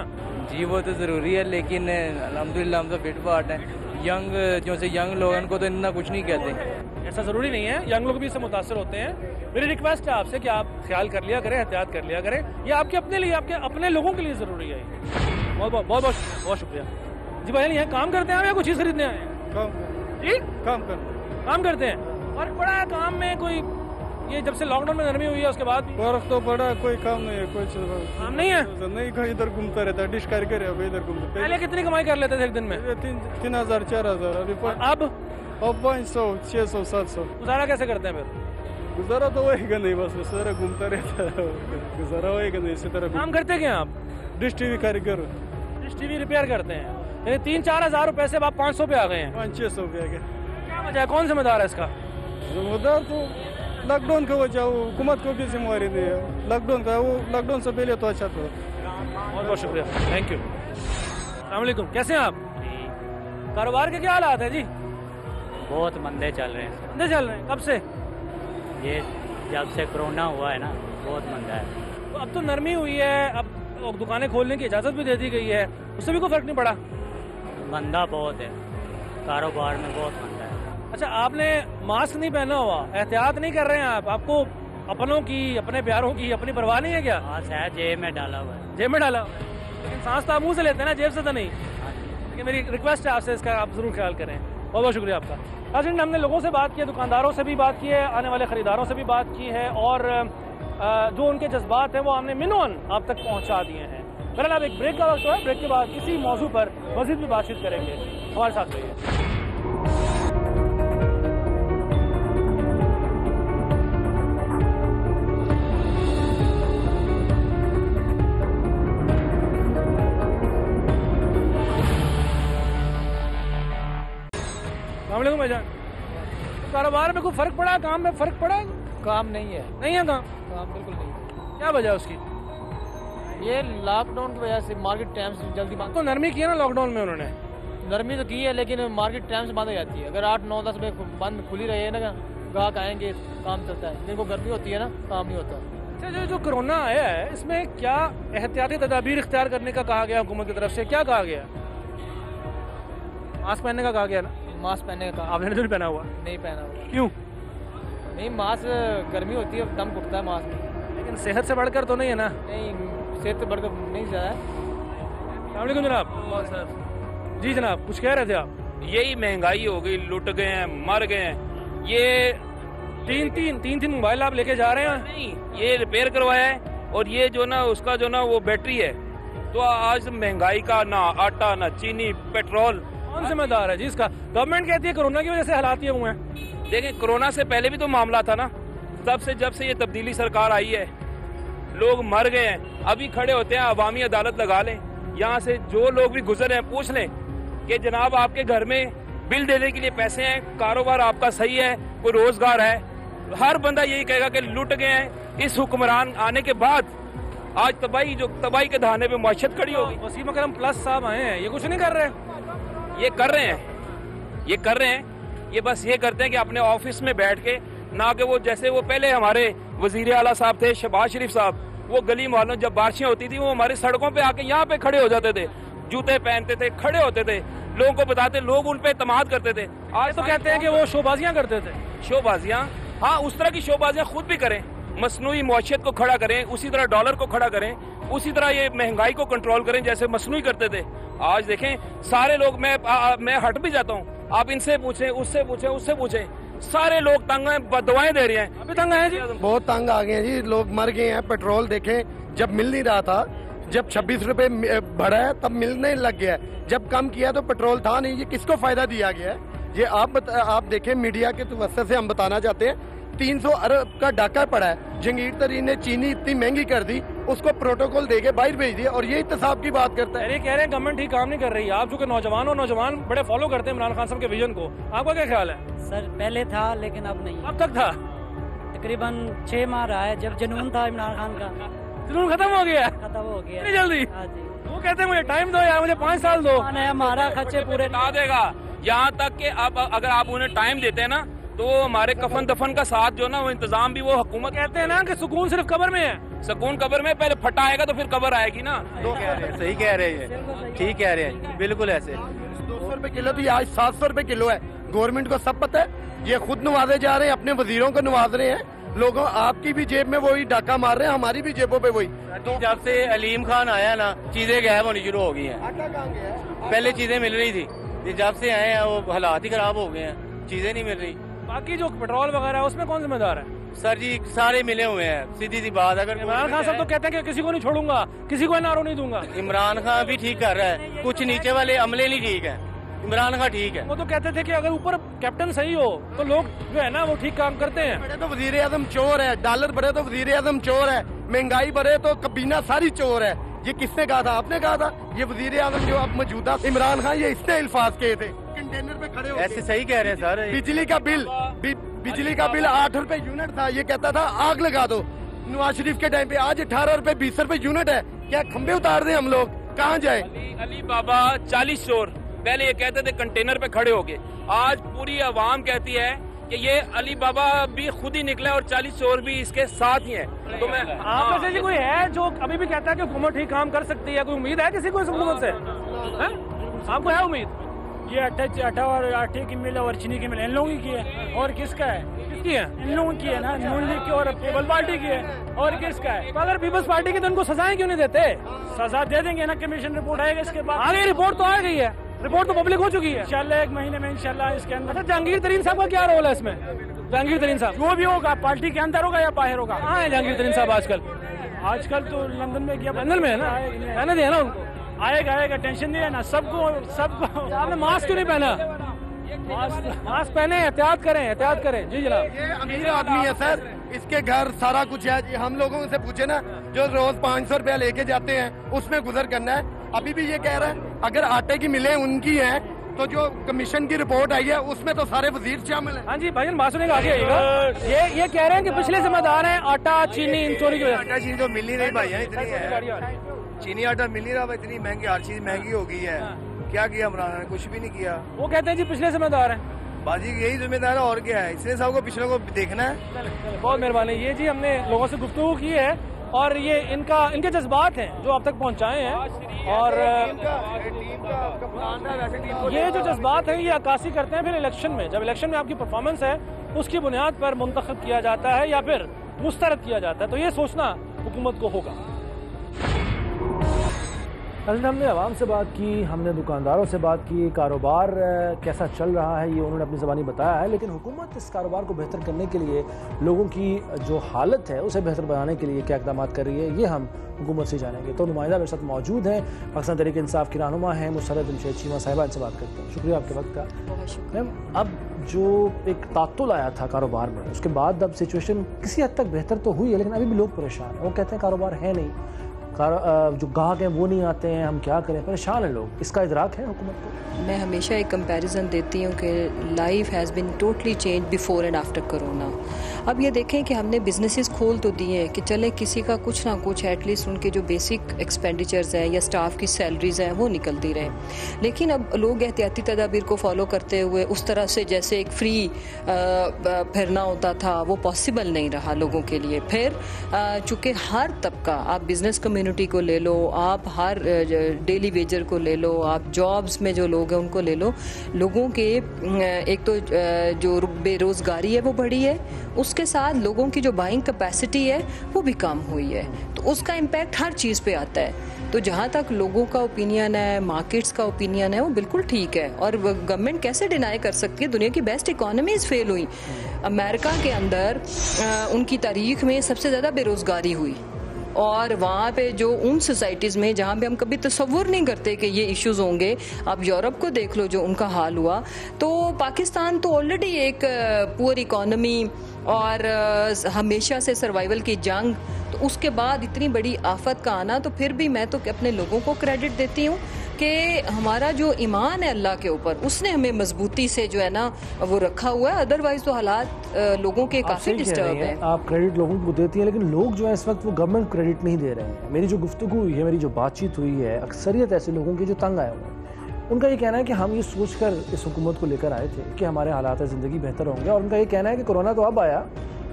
जी वो तो ज़रूरी है, लेकिन अल्हम्दुलिल्लाह हम तो फिट फाट हैं। यंग जो से यंग लोगों को तो इतना कुछ नहीं कहते। ऐसा ज़रूरी नहीं है, यंग लोग भी इससे मुतासर होते हैं। मेरी रिक्वेस्ट है आपसे कि आप ख्याल कर लिया करें, एहतियात कर लिया करें। ये आपके अपने लिए, आपके अपने लोगों के लिए ज़रूरी है। बहुत बहुत बहुत बहुत शुक्रिया जी। भाई यहाँ काम करते हैं या कुछ चीज़ खरीदने आए हैं? जी काम करते हैं। फर्क पड़ा है काम में कोई? ये जब से लॉकडाउन में नरमी हुई है उसके बाद फर्क तो पड़ा है, कोई काम नहीं है, कोई काम नहीं है। नहीं, कहीं इधर घूमता रहता है, डिश करके इधर घूमता। पहले कितनी कमाई कर लेते थे एक दिन में? 3,000 4,000। अभी अब 500 600 700। गुजारा कैसे करते हैं फिर? गुजारा तो होएगा नहीं, बस इस तरह घूमता रहता है, गुजारा होएगा नहीं इसी तरह। काम करते क्या आप? डिश टीवी कारीगर। डिश टीवी रिपेयर करते हैं, यानी 3-4 हज़ार रुपए से आप 500 पे आ गए हैं। 500-600 पे आ गए। क्या वजह है, कौन जिम्मेदार है इसका? जिम्मेदार तो लॉकडाउन का वजह, हुकूमत को भी जिम्मेवारी नहीं है लॉकडाउन का। वो लॉकडाउन से पहले तो अच्छा था। बहुत बहुत शुक्रिया, थैंक यू। अस्सलाम वालेकुम, कैसे हैं आप? कारोबार के क्या हालात है जी? बहुत मंदे चल रहे हैं। मंदे चल रहे हैं? कब से? ये जब से कोरोना हुआ है ना, बहुत मंदा है। तो अब तो नरमी हुई है, अब दुकानें खोलने की इजाज़त भी दे दी गई है, उससे भी कोई फर्क नहीं पड़ा? मंदा बहुत है, कारोबार में बहुत मंदा है। अच्छा, आपने मास्क नहीं पहना हुआ, एहतियात नहीं कर रहे हैं आप? आपको अपनों की, अपने प्यारों की अपनी परवाह नहीं है क्या? मास्क है, जेब में डाला हुआ है। जेब में डाला हुआ है, लेकिन सांस तो आप मुँह से लेते हैं ना, जेब से तो नहीं। लेकिन मेरी रिक्वेस्ट है आपसे, इसका आप ज़रूर ख्याल करें। बहुत बहुत शुक्रिया आपका। नाज़रीन, हमने लोगों से बात की है, दुकानदारों से भी बात की है, आने वाले ख़रीदारों से भी बात की है, और जो उनके जज्बात हैं वो हमने मिनोन आप तक पहुँचा दिए हैं। बहरहाल अब एक ब्रेक का वक्त है, ब्रेक के बाद किसी मौजू पर मज़ीद भी बातचीत करेंगे। हमारे साथ रहिए। अस्सलाम वालेकुम भाईजान। कारोबार में कोई फर्क पड़ा, काम में फर्क पड़ा? काम नहीं है। नहीं है काम? काम बिल्कुल नहीं। क्या वजह है उसकी? ये लॉकडाउन की वजह से मार्केट टाइम से जल्दी बंद। तो नरमी की है ना लॉकडाउन में उन्होंने? नरमी तो की है, लेकिन मार्केट टाइम से बंद हो जाती है। अगर 8, 9, 10 बजे बंद खुली रही है ना, गाहक आएंगे, काम चलता है। जिनको गर्मी होती है ना, काम नहीं होता। अच्छा, जो कोरोना आया है, इसमें क्या एहतियाती तदाबीर इख्तियार करने का कहा गया हुकूमत की तरफ से? क्या कहा गया? मास्क पहनने का कहा गया ना? मास्क पहनने का। आपने तो नहीं पहना हुआ? नहीं पहना हुआ। क्यों? नहीं, मास्क गर्मी होती है, दम घुटता है मास्क में। लेकिन सेहत से बढ़कर तो नहीं है ना? नहीं, सेहत से बढ़कर नहीं ज़्यादा है। अस्सलाम वालेकुम जनाब। जी जनाब, कुछ कह रहे थे आप? यही महंगाई हो गई, लुट गए हैं, मर गए हैं। ये तीन मोबाइल आप लेके जा रहे हैं? नहीं, ये रिपेयर करवाया है, और ये जो ना उसका जो ना वो बैटरी है। तो आज महंगाई का ना आटा, ना चीनी, पेट्रोल। कौन जिम्मेदार है जी इसका? गवर्नमेंट कहती है कोरोना की वजह से हालात ये हुए हैं। देखें, कोरोना से पहले भी तो मामला था ना। तब से जब से ये तब्दीली सरकार आई है, लोग मर गए हैं। अभी खड़े होते हैं, अवामी अदालत लगा लें, यहाँ से जो लोग भी गुजर हैं पूछ लें कि जनाब आपके घर में बिल देने के लिए पैसे हैं, कारोबार आपका सही है, कोई रोजगार है? हर बंदा यही कहेगा कि लुट गए हैं। इस हुक्मरान आने के बाद आज तबाही के दहाने पे माशत खड़ी होगी। वसीम अकरम प्लस साहब आए हैं, ये कुछ नहीं कर रहे? ये कर रहे हैं, ये बस ये करते हैं कि अपने ऑफिस में बैठ के, ना कि वो जैसे वो पहले हमारे वजीर आला साहब थे शहबाज शरीफ साहब, वो गली मोहल्लों जब बारिशें होती थी वो हमारी सड़कों पे आके यहाँ पे खड़े हो जाते थे, जूते पहनते थे, खड़े होते थे, लोगों को बताते, लोग उन पे इत्मीनान करते थे। आज तो कहते हैं कि वो शोबाजियां करते थे। शोबाजियां, हाँ, उस तरह की शोबाजियां खुद भी करें, मसनूई मौशियत को खड़ा करें, उसी तरह डॉलर को खड़ा करें, उसी तरह ये महंगाई को कंट्रोल करें जैसे मसनूई करते थे। आज देखें सारे लोग, मैं हट भी जाता हूँ, आप इनसे पूछें, उससे पूछें, सारे लोग तंग हैं, बदवाएं दे रहे हैं। अभी तंग है जी? बहुत तंग आ गए हैं जी, लोग मर गए हैं। पेट्रोल देखें, जब मिल नहीं रहा था, जब 26 रुपए बढ़ा है तब मिलने लग गया है, जब कम किया तो पेट्रोल था नहीं। ये किसको फायदा दिया गया है? ये आप देखें, मीडिया के वजह से हम बताना चाहते हैं, 300 अरब का डाका पड़ा है। जंगीर तरीन ने चीनी इतनी महंगी कर दी, उसको प्रोटोकॉल देके बाहर भेज दिया, और ये इत्तेसाब की बात करता है। ये कह रहे हैं गवर्नमेंट ठीक काम नहीं कर रही। आप चूंकि नौजवान बड़े फॉलो करते हैं इमरान खान साहब के विजन को, आपका क्या ख्याल है? सर पहले था, लेकिन अब नहीं। अब तक था? तकरीबन 6 माह रहा है। जब जुनून था इमरान खान का, जुनून खत्म हो गया? खत्म हो गया इतनी जल्दी? हाँ जी। वो कहते हैं मुझे टाइम दो यार, मुझे 5 साल दो। हमारा खर्चे पूरे ला देगा, यहाँ तक कि अब अगर आप उन्हें टाइम देते हैं ना तो वो हमारे कफन दफन का साथ जो ना वो इंतजाम भी वो हुकूमत कहते हैं ना कि सुकून सिर्फ कब्र में है। सुकून कब्र में, पहले फटा आएगा तो फिर कब्र आएगी ना। सही कह रहे हैं, ठीक कह रहे हैं, बिल्कुल ऐसे। 200 रुपए किलो थी, आज 700 रुपए किलो है। गवर्नमेंट को सब पता है, ये खुद नवाजे जा रहे हैं, अपने वजीरों को नवाज रहे हैं। लोगों आपकी भी जेब में वही डाका मार रहे हैं, हमारी भी जेबों पे वही। तो जब से अलीम खान आया ना चीजें गायब होनी शुरू हो गई हैं। पहले चीजें मिल रही थी, ये जब से आए हैं वो हालात ही खराब हो गए हैं, चीजें नहीं मिल रही। बाकी जो पेट्रोल वगैरह है उसमें कौन जिम्मेदार है? सर जी सारे मिले हुए हैं, सीधी सी बात। अगर इमरान खान साहब तो कहते हैं कि किसी को नहीं छोड़ूंगा, किसी को एनआरओ नहीं दूंगा। इमरान खान भी ठीक कर रहा है, कुछ नीचे वाले अमले नहीं ठीक है, इमरान खान ठीक है। वो तो कहते थे कि अगर ऊपर कैप्टन सही हो तो लोग जो है ना वो ठीक काम करते हैं। बड़े तो वजीर आजम चोर है, डॉलर बढ़े तो वजीर आजम चोर है, महंगाई बढ़े तो कबीना सारी चोर है। ये किसने कहा था? आपने कहा था। ये वजीर आजम जो अब मौजूदा इमरान खान, ये इसने अल्फाज किए थे कंटेनर पे खड़े होकर। ऐसे सही कह रहे हैं सर। बिजली का बिल 8 रुपए यूनिट था, ये कहता था आग लगा दो। नवाज शरीफ के टाइम पे आज 18 रुपए 20 रुपए यूनिट है। क्या खंबे उतार दें हम लोग? कहाँ जाए? अली बाबा 40 चोर पहले ये कहते थे कंटेनर पे खड़े होके, आज पूरी आवाम कहती है कि ये अली बाबा भी खुद ही निकला और 40 चोर भी इसके साथ ही हैं। तो मैं आप में से कोई है जो अभी भी कहता है कि हुकूमत ठीक काम कर सकती है? कोई उम्मीद है किसी को इस हुकूमत से? आपको है उम्मीद? ये आटा और आटे की मिल और चीनी की मिल इन लोगों की है, और किसका है? किसकी है? इन लोगों की है ना, नून लीग की और पीपल्स पार्टी की है, और किसका है? तो अगर पीपल्स पार्टी की तो उनको सजाएं क्यों नहीं देते? सजा दे देंगे ना, कमीशन रिपोर्ट आएगा इसके बाद। आगे रिपोर्ट तो आ गई है, रिपोर्ट तो पब्लिक हो चुकी है। इंशाल्लाह 1 महीने में इंशाल्लाह इसके अंदर। अच्छा, जहांगीर तरीन साहब का क्या रोल है इसमें? जहांगीर तरीन साहब जो भी होगा पार्टी के अंदर होगा या बाहर होगा। कहाँ है जहांगीर तरीन साहब आजकल? आजकल तो लंदन में गया, लंदन में है ना, रहने दिया ना उनको। आएगा टेंशन नहीं है ना। सबको आपने मास्क क्यों नहीं पहना? मास्क पहने, एहतियात करें। जी जनाब। ये अमीर आदमी है सर, इसके घर सारा कुछ है। जी हम लोगों से पूछे ना, जो रोज 500 रुपया लेके जाते हैं उसमें गुजर करना है। अभी भी ये कह रहा है अगर आटे की मिलें उनकी हैं तो जो कमीशन की रिपोर्ट आई है उसमें तो सारे वजीर शामिल हैं। हाँ जी भाईजान, बात सुनेगा आगे आइएगा। ये कह रहे हैं कि पिछले जिम्मेदार हैं आटा चीनी इन चोरी की वजह से। आटा चीनी तो मिल ही नहीं भाई, इतनी है चीनी आटा मिल नहीं रहा, इतनी महंगी हर चीज महंगी हो गई है। क्या किया इमरान ने? कुछ भी नहीं किया। वो कहते हैं जी पिछले जिम्मेदार हैं। बाजी यही जिम्मेदार है और क्या है, इसलिए सबको पिछले को देखना है। बहुत मेहरबानी। ये जी हमने लोगों से गुफ्तगू की है और ये इनके जज्बात हैं जो आप तक पहुंचाए हैं, और ये जो जज्बात हैं ये अक्कासी करते हैं फिर इलेक्शन में। जब इलेक्शन में आपकी परफॉर्मेंस है उसकी बुनियाद पर मुंतखब किया जाता है या फिर मुस्तरद किया जाता है, तो ये सोचना हुकूमत को होगा। हमने आवाम से बात की, हमने दुकानदारों से बात की, कारोबार कैसा चल रहा है ये उन्होंने अपनी ज़बानी बताया है, लेकिन हुकूमत इस कारोबार को बेहतर करने के लिए, लोगों की जो हालत है उसे बेहतर बनाने के लिए क्या इक़दाम कर रही है ये हम हुकूमत से जानेंगे। तो नुमाइंदा मेरे साथ मौजूद हैं, पाकिस्तान तहरीक इंसाफ की रहनुमा हैं मुसर्रत दिलशेद चीमा साहिबा, इनसे बात करते हैं। शुक्रिया आपके वक्त का। मैम, अब जो एक तातुल आया था कारोबार में, उसके बाद अब सिचुएशन किसी हद तक बेहतर तो हुई है, लेकिन अभी भी लोग परेशान हैं। वो कहते हैं कारोबार है नहीं, जो गाहक हैं वो नहीं आते हैं, हम क्या करें, परेशान हैं लोग। इसका इदराक है हुकूमत को? मैं हमेशा एक कंपैरिजन देती हूँ कि life has been totally change before and after corona. अब ये देखें कि हमने बिजनेसेस खोल तो दिए हैं कि चले किसी का कुछ ना कुछ एटलीस्ट उनके जो बेसिक एक्सपेंडिचर्स हैं या स्टाफ की सैलरीज हैं वो निकलती रहे, लेकिन अब लोग एहतियाती तदाबीर को फॉलो करते हुए उस तरह से जैसे एक फ्री फिरना होता था वो पॉसिबल नहीं रहा लोगों के लिए। फिर चूँकि हर तबका, आप बिज़नेस कम्युनिटी को ले लो, आप हर डेली वेजर को ले लो, आप जॉब्स में जो लोग हैं उनको ले लो, लोगों के एक तो जो बेरोज़गारी है वो बढ़ी है, उसके साथ लोगों की जो बाइंग कैपेसिटी है वो भी कम हुई है, तो उसका इम्पैक्ट हर चीज़ पे आता है। तो जहाँ तक लोगों का ओपिनियन है, मार्केट्स का ओपिनियन है, वो बिल्कुल ठीक है। और गवर्नमेंट कैसे डिनाई कर सकती है, दुनिया की बेस्ट इकोनॉमीज फेल हुई। अमेरिका के अंदर उनकी तारीख में सबसे ज़्यादा बेरोज़गारी हुई, और वहाँ पे जो उन सोसाइटीज़ में जहाँ पे हम कभी तसव्वुर नहीं करते कि ये इश्यूज होंगे, आप यूरोप को देख लो जो उनका हाल हुआ। तो पाकिस्तान तो ऑलरेडी एक पुअर इकोनॉमी और हमेशा से सर्वाइवल की जंग, तो उसके बाद इतनी बड़ी आफत का आना, तो फिर भी मैं तो अपने लोगों को क्रेडिट देती हूँ कि हमारा जो ईमान है अल्लाह के ऊपर, उसने हमें मजबूती से जो है ना वो रखा हुआ है। अदरवाइज तो हालात लोगों के काफ़ी डिस्टर्ब हैं। आप क्रेडिट लोगों को देती हैं, लेकिन लोग जो है इस वक्त वो गवर्नमेंट क्रेडिट नहीं दे रहे हैं। मेरी जो गुफ्तगू हुई है, मेरी जो बातचीत हुई है, अक्सरियत ऐसे लोगों की जो तंग आए हुए हैं, उनका ये कहना है कि हम ये सोचकर इस हुकूमत को लेकर आए थे कि हमारे हालात ज़िंदगी बेहतर होंगे, और उनका ये कहना है कि कोरोना तो अब आया,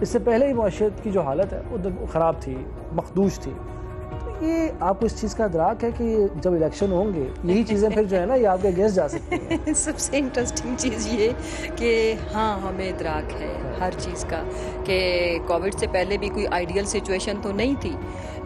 इससे पहले ही मुआशरत की जो हालत है वो ख़राब थी, मखदूश थी। तो ये आपको इस चीज़ का इदराक है कि जब इलेक्शन होंगे यही चीज़ें फिर जो है ना ये आपके अगेंस्ट जा सकती हैं? सबसे इंटरेस्टिंग चीज़ ये कि हाँ, हमें इदराक है हर चीज़ का कि कोविड से पहले भी कोई आइडियल सिचुएशन तो नहीं थी,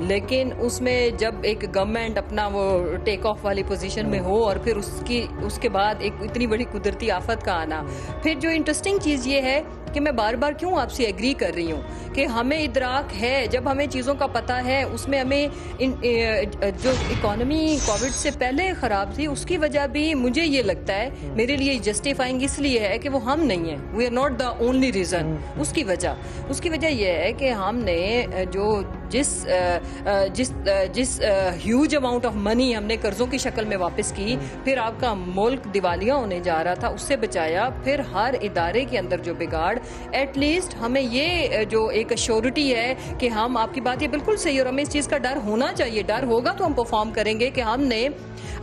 लेकिन उसमें जब एक गवर्नमेंट अपना वो टेक ऑफ वाली पोजीशन में हो और फिर उसके बाद एक इतनी बड़ी कुदरती आफत का आना, फिर जो इंटरेस्टिंग चीज़ ये है कि मैं बार बार क्यों आपसे एग्री कर रही हूँ कि हमें इदराक है, जब हमें चीज़ों का पता है, उसमें हमें जो इकोनॉमी कोविड से पहले ख़राब थी उसकी वजह भी मुझे ये लगता है मेरे लिए जस्टिफाइंग इसलिए है कि वो हम नहीं हैं, we are not the only reason. उसकी वजह यह है कि हमने जो जिस ह्यूज अमाउंट ऑफ मनी हमने कर्जों की शक्ल में वापस की, फिर आपका मुल्क दिवालिया होने जा रहा था, उससे बचाया, फिर हर इदारे के अंदर जो बिगाड़, एटलीस्ट हमें ये जो एक अश्योरिटी है कि हम, आपकी बात ये बिल्कुल सही, और हमें इस चीज़ का डर होना चाहिए, डर होगा तो हम परफॉर्म करेंगे कि हमने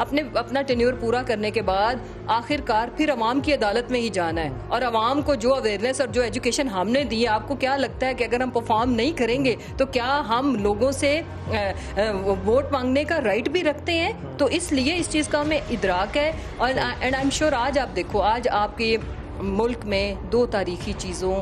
अपना टेन्योर पूरा करने के बाद आखिरकार फिर अवाम की अदालत में ही जाना है, और अवाम को जो अवेयरनेस और जो एजुकेशन हमने दी है, आपको क्या लगता है कि अगर हम परफॉर्म नहीं करेंगे तो क्या हम लोगों से वोट मांगने का राइट भी रखते हैं? तो इसलिए इस चीज़ का हमें इदराक है, और एंड आई एम श्योर आज आप देखो, आज आपके मुल्क में दो तारीखी चीज़ों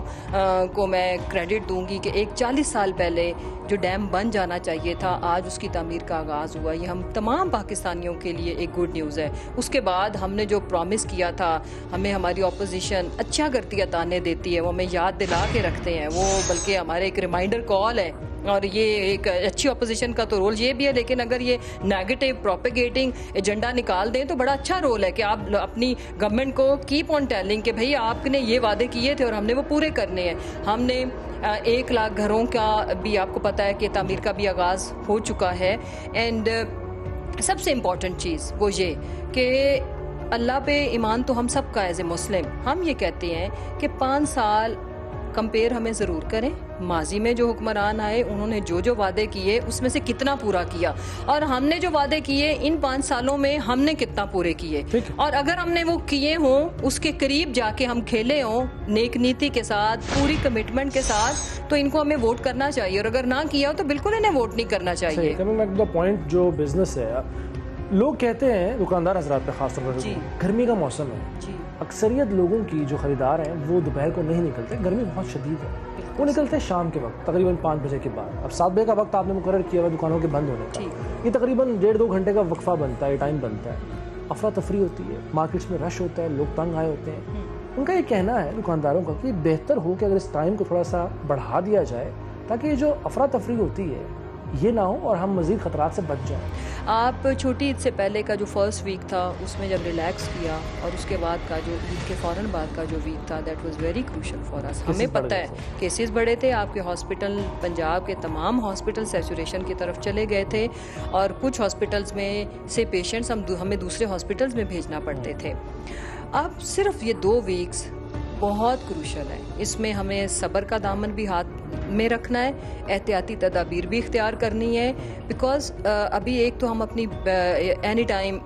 को मैं क्रेडिट दूंगी कि एक 40 साल पहले जो डैम बन जाना चाहिए था, आज उसकी तामीर का आगाज़ हुआ। ये हम तमाम पाकिस्तानियों के लिए एक गुड न्यूज़ है। उसके बाद हमने जो प्रॉमिस किया था, हमें हमारी ऑपोजिशन अच्छा करती है, ताने देती है, वो हमें याद दिला के रखते हैं, वो बल्कि हमारे एक रिमाइंडर कॉल है, और ये एक अच्छी ऑपोजिशन का तो रोल ये भी है, लेकिन अगर ये नेगेटिव प्रोपेगेटिंग एजेंडा निकाल दें तो बड़ा अच्छा रोल है कि आप अपनी गवर्नमेंट को कीप ऑन टेलिंग कि भाई आपने ये वादे किए थे और हमने वो पूरे करने हैं। हमने 1 लाख घरों का भी आपको पता है कि तामीर का भी आगाज़ हो चुका है। एंड सबसे इम्पॉर्टेंट चीज़ वो ये कि अल्लाह पे ईमान तो हम सब का एज ए मुस्लिम, हम ये कहते हैं कि 5 साल कंपेयर हमें ज़रूर करें, माजी में जो हुक्मरान आए उन्होंने जो जो वादे किए उसमें से कितना पूरा किया, और हमने जो वादे किए इन 5 सालों में हमने कितना पूरे किए, और अगर हमने वो किए हों उसके करीब जाके हम खेले हों नेक नीति के साथ, पूरी कमिटमेंट के साथ, तो इनको हमें वोट करना चाहिए, और अगर ना किया हो तो बिल्कुल इन्हें वोट नहीं करना चाहिए। पॉइंट जो बिजनेस है, लोग कहते हैं, दुकानदार हजरात पे खास तौर पर, गर्मी का मौसम है, अक्सरियत लोगों की जो ख़रीदार हैं वो दोपहर को नहीं निकलते, गर्मी बहुत शदीद है, वो निकलते हैं शाम के वक्त तकरीबन 5 बजे के बाद। अब 7 बजे का वक्त आपने मुकर्रर किया हुआ दुकानों के बंद होने का, ये तकरीबन 1.5-2 घंटे का वक्फा बनता है, टाइम बनता है, अफरा तफरी होती है, मार्केट्स में रश होता है, लोग तंग आए होते हैं। उनका ये कहना है दुकानदारों का कि बेहतर हो कि अगर इस टाइम को थोड़ा सा बढ़ा दिया जाए ताकि ये जो अफरा तफरी होती है ये ना हो और हम मज़ीद ख़तरात से बच जाएं। आप छोटी ईद से पहले का जो फर्स्ट वीक था उसमें जब रिलैक्स किया, और उसके बाद का जो ईद के फ़ौरन बाद का जो वीक था, that was very crucial for us. हमें पता है केसेस बढ़े थे, आपके हॉस्पिटल, पंजाब के तमाम हॉस्पिटल सैचुरेशन की तरफ चले गए थे, और कुछ हॉस्पिटल्स में से पेशेंट्स हमें दूसरे हॉस्पिटल्स में भेजना पड़ते थे। अब सिर्फ ये 2 वीक्स बहुत क्रूशल है, इसमें हमें सब्र का दामन भी हाथ में रखना है, एहतियाती तदाबीर भी इख्तियार करनी है, बिकॉज अभी एक तो हम अपनी एनी टाइम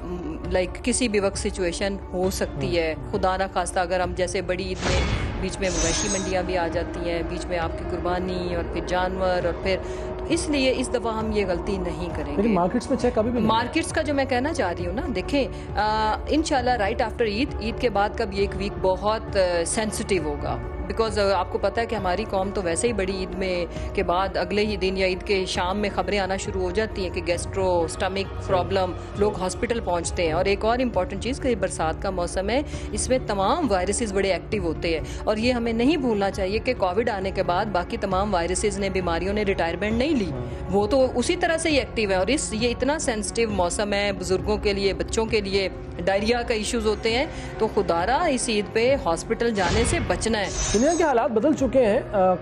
लाइक किसी भी वक्त सिचुएशन हो सकती है, खुदा ना खास्ता अगर हम जैसे बड़ी ईद में बीच में मवेशी मंडियाँ भी आ जाती हैं, बीच में आपकी कुर्बानी और फिर जानवर, और फिर इसलिए इस दफ़ा हम ये गलती नहीं करेंगे। मार्केट्स में चेक अभी भी मार्केट्स का जो मैं कहना चाह रही हूँ ना, देखें इंशाल्लाह राइट आफ्टर ईद के बाद का भी एक वीक बहुत सेंसिटिव होगा, बिकॉज आपको पता है कि हमारी कौम तो वैसे ही बड़ी ईद में के बाद अगले ही दिन या ईद के शाम में खबरें आना शुरू हो जाती हैं कि गैस्ट्रो स्टमक प्रॉब्लम, लोग हॉस्पिटल पहुंचते हैं। और एक और इम्पॉर्टेंट चीज़ कि बरसात का मौसम है, इसमें तमाम वायरसेस बड़े एक्टिव होते हैं, और ये हमें नहीं भूलना चाहिए कि कोविड आने के बाद बाकी तमाम वायरसेस ने, बीमारियों ने रिटायरमेंट नहीं ली, वो तो उसी तरह से ही एक्टिव है। और ये इतना सेंसिटिव मौसम है, बुजुर्गों के लिए, बच्चों के लिए डायरिया का इश्यूज होते हैं, तो खुदारा इस ईद पे हॉस्पिटल जाने से बचना है। दुनिया के हालात बदल चुके हैं,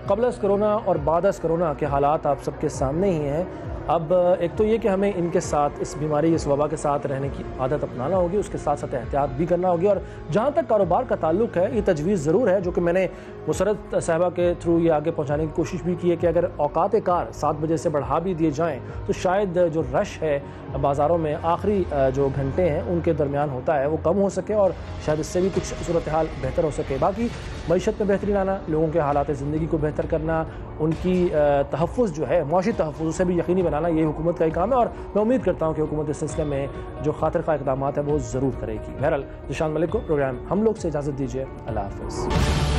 कबल अज़ कोरोना और बाद अज़ कोरोना के हालात आप सबके सामने ही हैं, अब एक तो ये कि हमें इनके साथ, इस बीमारी, इस वबा के साथ रहने की आदत अपनाना होगी, उसके साथ साथ एहतियात भी करना होगी। और जहाँ तक कारोबार का ताल्लुक है, ये तजवीज़ ज़रूर है जो कि मैंने मुसरत साहिबा के थ्रू ये आगे पहुँचाने की कोशिश भी की है कि अगर औकात कार 7 बजे से बढ़ा भी दिए जाएँ तो शायद जो रश है बाज़ारों में आखिरी जो घंटे हैं उनके दरमियान होता है वो कम हो सके और शायद इससे भी कुछ सूरत हाल बेहतर हो सके। बाकी मईशत में बेहतरी लाना, लोगों के हालात ज़िंदगी को बेहतर करना, उनकी तहफ़्फ़ुज़ जो है, मुआशी तहफ़्फ़ुज़, उसे भी यकीनी बनाना, ये हुकूमत का ही काम है। और मैं उम्मीद करता हूँ कि हुकूमत इस सिलसिले में जो खातिर खा इक़दामात है वो ज़रूर करेगी। बहरहाल, ज़ीशान मलिक को प्रोग्राम हम लोग से इजाज़त दीजिए। अल्लाह हाफ़िज़।